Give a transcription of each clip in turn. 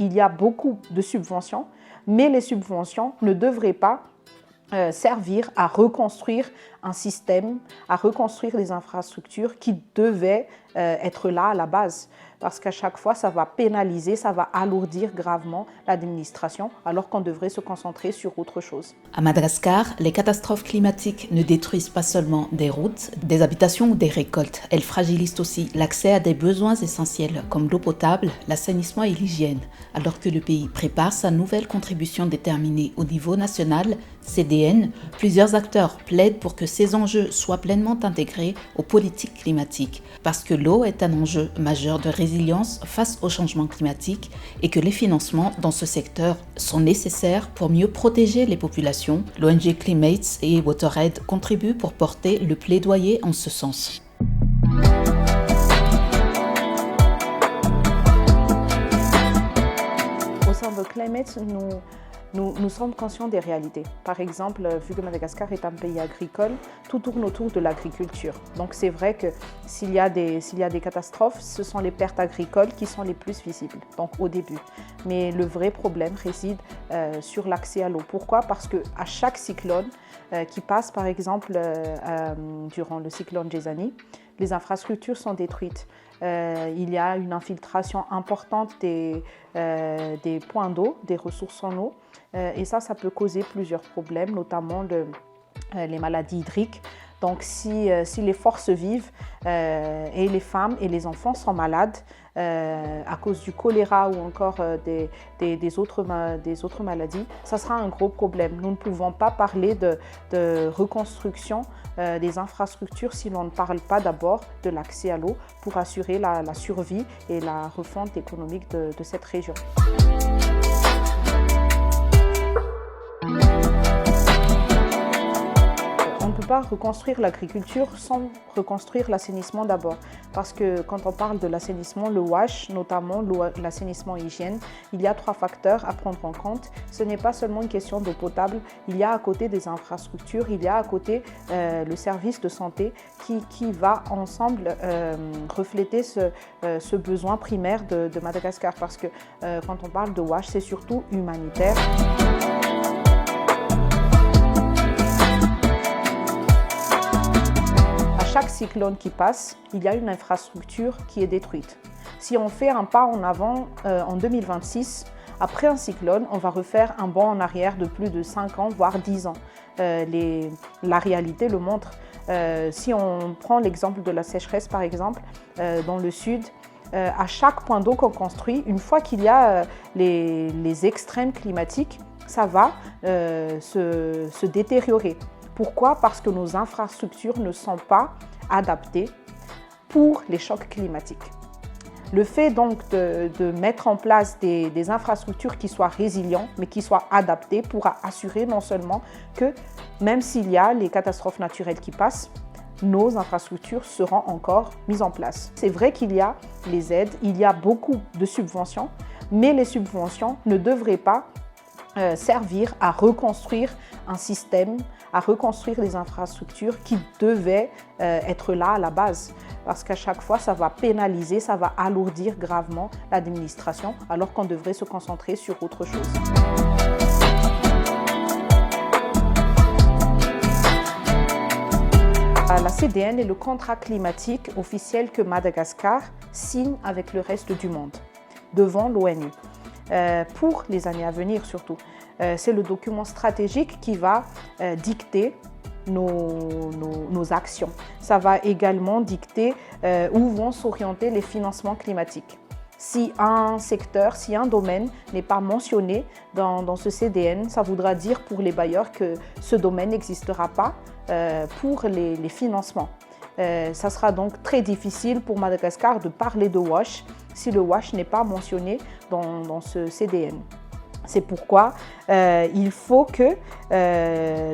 il y a beaucoup de subventions, mais les subventions ne devraient pas servir à reconstruire un système, à reconstruire les infrastructures qui devaient être là à la base. Parce qu'à chaque fois, ça va pénaliser, ça va alourdir gravement l'administration, alors qu'on devrait se concentrer sur autre chose. À Madagascar, les catastrophes climatiques ne détruisent pas seulement des routes, des habitations ou des récoltes. Elles fragilisent aussi l'accès à des besoins essentiels comme l'eau potable, l'assainissement et l'hygiène. Alors que le pays prépare sa nouvelle contribution déterminée au niveau national, CDN, plusieurs acteurs plaident pour que ces enjeux soient pleinement intégrés aux politiques climatiques. Parce que l'eau est un enjeu majeur de résilience face au changement climatique et que les financements dans ce secteur sont nécessaires pour mieux protéger les populations. L'ONG Climates et WaterAid contribuent pour porter le plaidoyer en ce sens. Au sein de Climates, nous sommes conscients des réalités. Par exemple, vu que Madagascar est un pays agricole, tout tourne autour de l'agriculture. Donc c'est vrai que s'il y a des catastrophes, ce sont les pertes agricoles qui sont les plus visibles, donc au début. Mais le vrai problème réside sur l'accès à l'eau. Pourquoi? Parce qu'à chaque cyclone qui passe, par exemple, durant le cyclone Gézani, les infrastructures sont détruites. Il y a une infiltration importante des points d'eau, des ressources en eau. Et ça peut causer plusieurs problèmes, notamment les maladies hydriques. Donc si les forces vives et les femmes et les enfants sont malades à cause du choléra ou encore des autres maladies, ça sera un gros problème. Nous ne pouvons pas parler de reconstruction des infrastructures si l'on ne parle pas d'abord de l'accès à l'eau pour assurer la survie et la refonte économique de cette région. On ne peut pas reconstruire l'agriculture sans reconstruire l'assainissement d'abord. Parce que quand on parle de l'assainissement, le WASH, notamment l'assainissement hygiène, il y a 3 facteurs à prendre en compte. Ce n'est pas seulement une question d'eau potable, il y a à côté des infrastructures, il y a à côté le service de santé qui va ensemble refléter ce besoin primaire de Madagascar. Parce que quand on parle de WASH, c'est surtout humanitaire. Chaque cyclone qui passe, il y a une infrastructure qui est détruite. Si on fait un pas en avant en 2026, après un cyclone, on va refaire un bond en arrière de plus de 5 ans, voire 10 ans. La réalité le montre. Si on prend l'exemple de la sécheresse, par exemple, dans le sud, à chaque point d'eau qu'on construit, une fois qu'il y a les extrêmes climatiques, ça va se détériorer. Pourquoi? Parce que nos infrastructures ne sont pas adaptées pour les chocs climatiques. Le fait donc de mettre en place des infrastructures qui soient résilientes, mais qui soient adaptées, pourra assurer non seulement que même s'il y a les catastrophes naturelles qui passent, nos infrastructures seront encore mises en place. C'est vrai qu'il y a les aides, il y a beaucoup de subventions, mais les subventions ne devraient pas servir à reconstruire un système, à reconstruire les infrastructures qui devaient être là à la base. Parce qu'à chaque fois, ça va pénaliser, ça va alourdir gravement l'administration, alors qu'on devrait se concentrer sur autre chose. La CDN est le contrat climatique officiel que Madagascar signe avec le reste du monde, devant l'ONU. Pour les années à venir surtout. C'est le document stratégique qui va dicter nos actions. Ça va également dicter où vont s'orienter les financements climatiques. Si un secteur, si un domaine n'est pas mentionné dans ce CDN, ça voudra dire pour les bailleurs que ce domaine n'existera pas pour les financements. Ça sera donc très difficile pour Madagascar de parler de WASH si le WASH n'est pas mentionné dans ce CDN. C'est pourquoi il faut que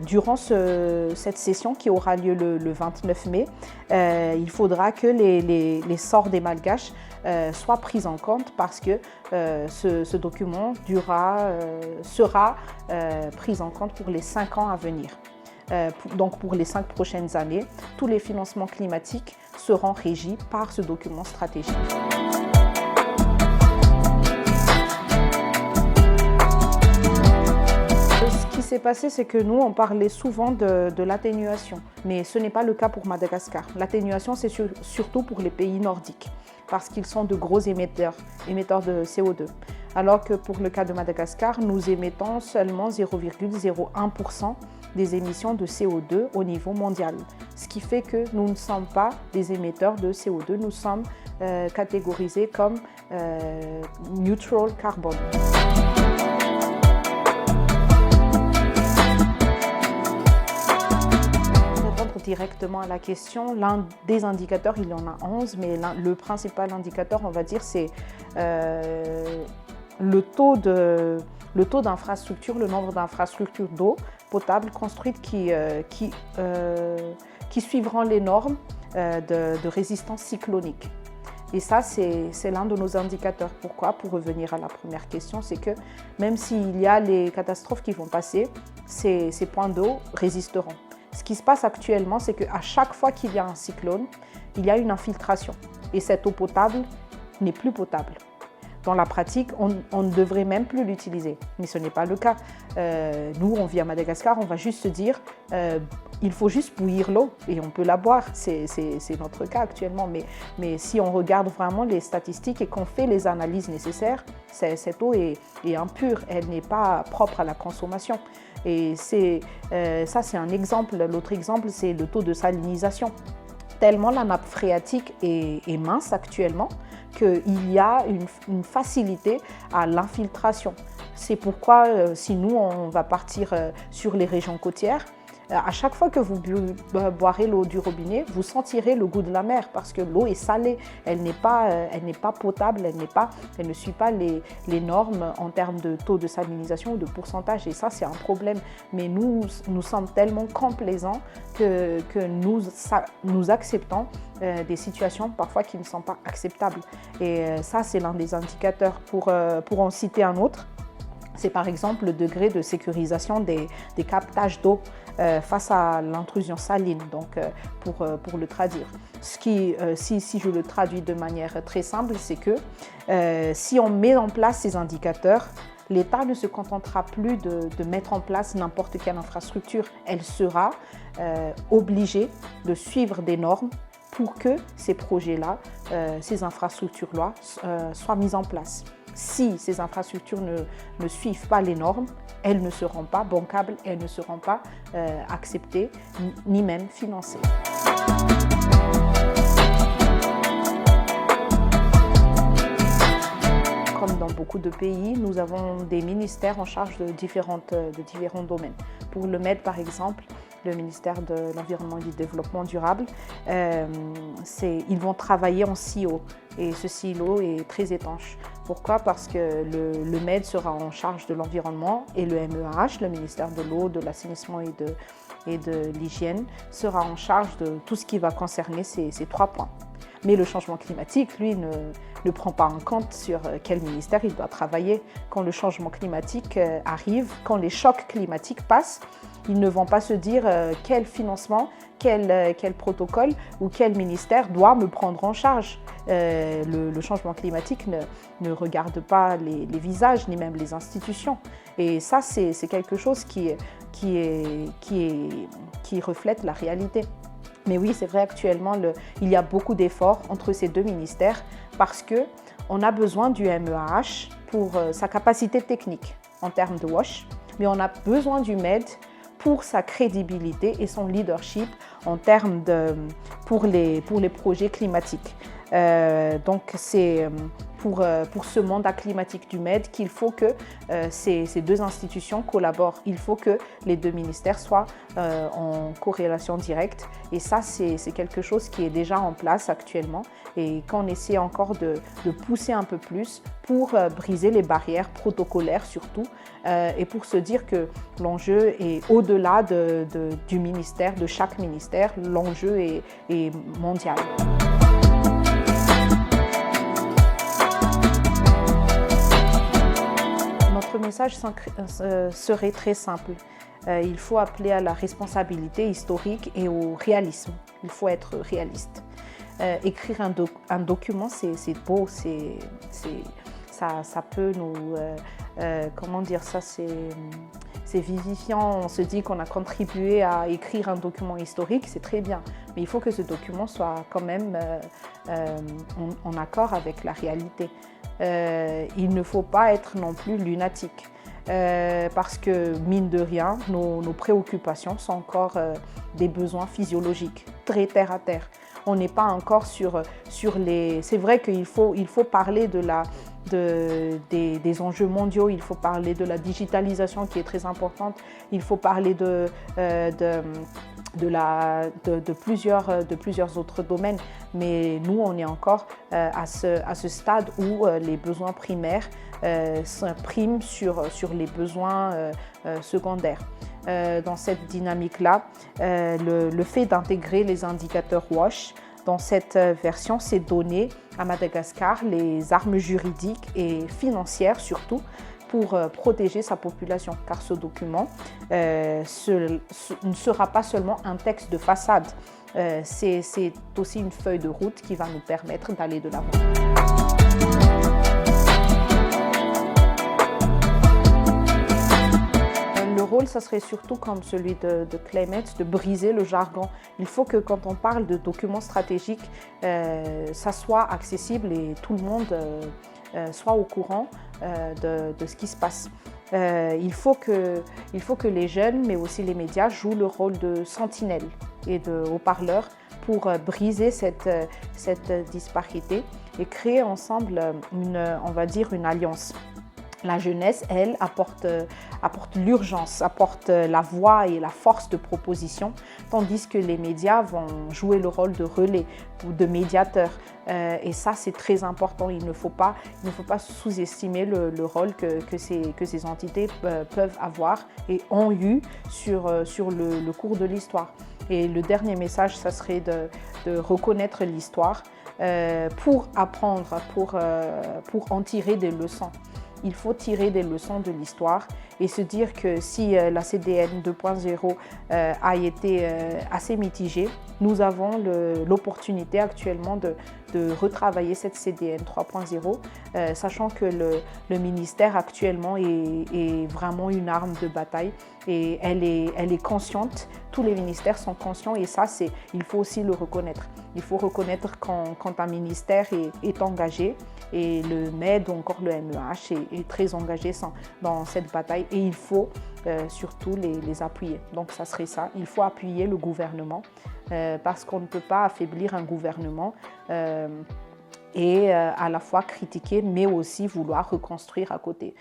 durant cette session qui aura lieu le 29 mai, il faudra que les sorts des Malgaches soient pris en compte parce que ce document sera pris en compte pour les 5 ans à venir. Donc pour les 5 prochaines années, tous les financements climatiques seront régis par ce document stratégique. s'est passé, c'est que nous, on parlait souvent de l'atténuation, mais ce n'est pas le cas pour Madagascar. L'atténuation, c'est surtout pour les pays nordiques, parce qu'ils sont de gros émetteurs de CO2. Alors que pour le cas de Madagascar, nous émettons seulement 0,01% des émissions de CO2 au niveau mondial. Ce qui fait que nous ne sommes pas des émetteurs de CO2, nous sommes catégorisés comme neutral carbone. Directement à la question, l'un des indicateurs, il y en a 11, mais le principal indicateur, on va dire, c'est le taux d'infrastructure, le nombre d'infrastructures d'eau potable construites qui suivront les normes de résistance cyclonique. Et ça, c'est l'un de nos indicateurs. Pourquoi? Pour revenir à la première question, c'est que même s'il y a les catastrophes qui vont passer, ces points d'eau résisteront. Ce qui se passe actuellement, c'est qu'à chaque fois qu'il y a un cyclone, il y a une infiltration. Et cette eau potable n'est plus potable. Dans la pratique, on ne devrait même plus l'utiliser. Mais ce n'est pas le cas. Nous, on vit à Madagascar, on va juste se dire il faut juste bouillir l'eau et on peut la boire. C'est notre cas actuellement. Mais si on regarde vraiment les statistiques et qu'on fait les analyses nécessaires, cette eau est impure. Elle n'est pas propre à la consommation. Et ça, c'est un exemple. L'autre exemple, c'est le taux de salinisation. Tellement la nappe phréatique est mince actuellement qu'il y a une facilité à l'infiltration. C'est pourquoi, si nous, on va partir sur les régions côtières, à chaque fois que vous boirez l'eau du robinet, vous sentirez le goût de la mer parce que l'eau est salée, elle n'est pas potable, elle ne suit pas les normes en termes de taux de salinisation ou de pourcentage et ça c'est un problème. Mais nous sommes tellement complaisants que nous acceptons des situations parfois qui ne sont pas acceptables. Et ça c'est l'un des indicateurs. Pour en citer un autre, c'est par exemple le degré de sécurisation des captages d'eau face à l'intrusion saline, donc pour le traduire. Ce qui, si je le traduis de manière très simple, c'est que si on met en place ces indicateurs, l'État ne se contentera plus de mettre en place n'importe quelle infrastructure. Elle sera obligée de suivre des normes pour que ces projets-là, ces infrastructures-là soient mises en place. Si ces infrastructures ne suivent pas les normes, elles ne seront pas bancables, elles ne seront pas acceptées, ni même financées. Comme dans beaucoup de pays, nous avons des ministères en charge de différents domaines. Pour le MED, par exemple, le ministère de l'Environnement et du Développement durable, ils vont travailler en silo et ce silo est très étanche. Pourquoi? Parce que le MED sera en charge de l'environnement et le MEAH, le ministère de l'eau, de l'assainissement et de l'hygiène, sera en charge de tout ce qui va concerner ces 3 points. Mais le changement climatique, lui, ne prend pas en compte sur quel ministère il doit travailler. Quand le changement climatique arrive, quand les chocs climatiques passent, ils ne vont pas se dire quel financement, quel protocole ou quel ministère doit me prendre en charge. Le changement climatique ne regarde pas les visages ni même les institutions. Et ça, c'est quelque chose qui reflète la réalité. Mais oui, c'est vrai, actuellement, il y a beaucoup d'efforts entre ces 2 ministères parce qu'on a besoin du MEAH pour sa capacité technique en termes de WASH, mais on a besoin du MED pour sa crédibilité et son leadership en termes pour les projets climatiques. Donc c'est pour ce mandat climatique du MED qu'il faut que ces 2 institutions collaborent. Il faut que les 2 ministères soient en corrélation directe et ça c'est quelque chose qui est déjà en place actuellement et qu'on essaie encore de pousser un peu plus pour briser les barrières protocolaires surtout et pour se dire que l'enjeu est au-delà du ministère, de chaque ministère, l'enjeu est mondial. Notre message serait très simple. Il faut appeler à la responsabilité historique et au réalisme. Il faut être réaliste. Écrire un document, c'est beau, ça peut nous... comment dire ça, c'est vivifiant, on se dit qu'on a contribué à écrire un document historique, c'est très bien. Mais il faut que ce document soit quand même en accord avec la réalité. Il ne faut pas être non plus lunatique. Parce que, mine de rien, nos préoccupations sont encore des besoins physiologiques, très terre à terre. On n'est pas encore sur les... C'est vrai qu'il faut parler des enjeux mondiaux, il faut parler de la digitalisation qui est très importante, il faut parler de plusieurs autres domaines. Mais nous, on est encore à ce stade où les besoins primaires priment sur les besoins secondaires. Dans cette dynamique-là, le fait d'intégrer les indicateurs WASH dans cette version, c'est donner à Madagascar les armes juridiques et financières surtout pour protéger sa population, car ce document ne sera pas seulement un texte de façade, c'est aussi une feuille de route qui va nous permettre d'aller de l'avant. Le rôle, ça serait surtout comme celui de Clément, de briser le jargon. Il faut que quand on parle de documents stratégiques, ça soit accessible et tout le monde soit au courant de ce qui se passe. Il faut que les jeunes, mais aussi les médias, jouent le rôle de sentinelle et de haut-parleur pour briser cette disparité et créer ensemble on va dire une alliance. La jeunesse, elle, apporte l'urgence, apporte la voix et la force de proposition, tandis que les médias vont jouer le rôle de relais ou de médiateur. Et ça, c'est très important. Il ne faut pas sous-estimer le rôle que ces entités peuvent avoir et ont eu sur le cours de l'histoire. Et le dernier message, ça serait de reconnaître l'histoire pour apprendre, pour en tirer des leçons. Il faut tirer des leçons de l'histoire et se dire que si la CDN 2.0 a été assez mitigée, nous avons l'opportunité actuellement de retravailler cette CDN 3.0, sachant que le ministère actuellement est vraiment une arme de bataille et elle est consciente, tous les ministères sont conscients et ça, il faut aussi le reconnaître. Il faut reconnaître quand un ministère est engagé et le MED ou encore le MEH est très engagé dans cette bataille et il faut surtout les appuyer. Donc ça serait ça, il faut appuyer le gouvernement parce qu'on ne peut pas affaiblir un gouvernement et à la fois critiquer mais aussi vouloir reconstruire à côté.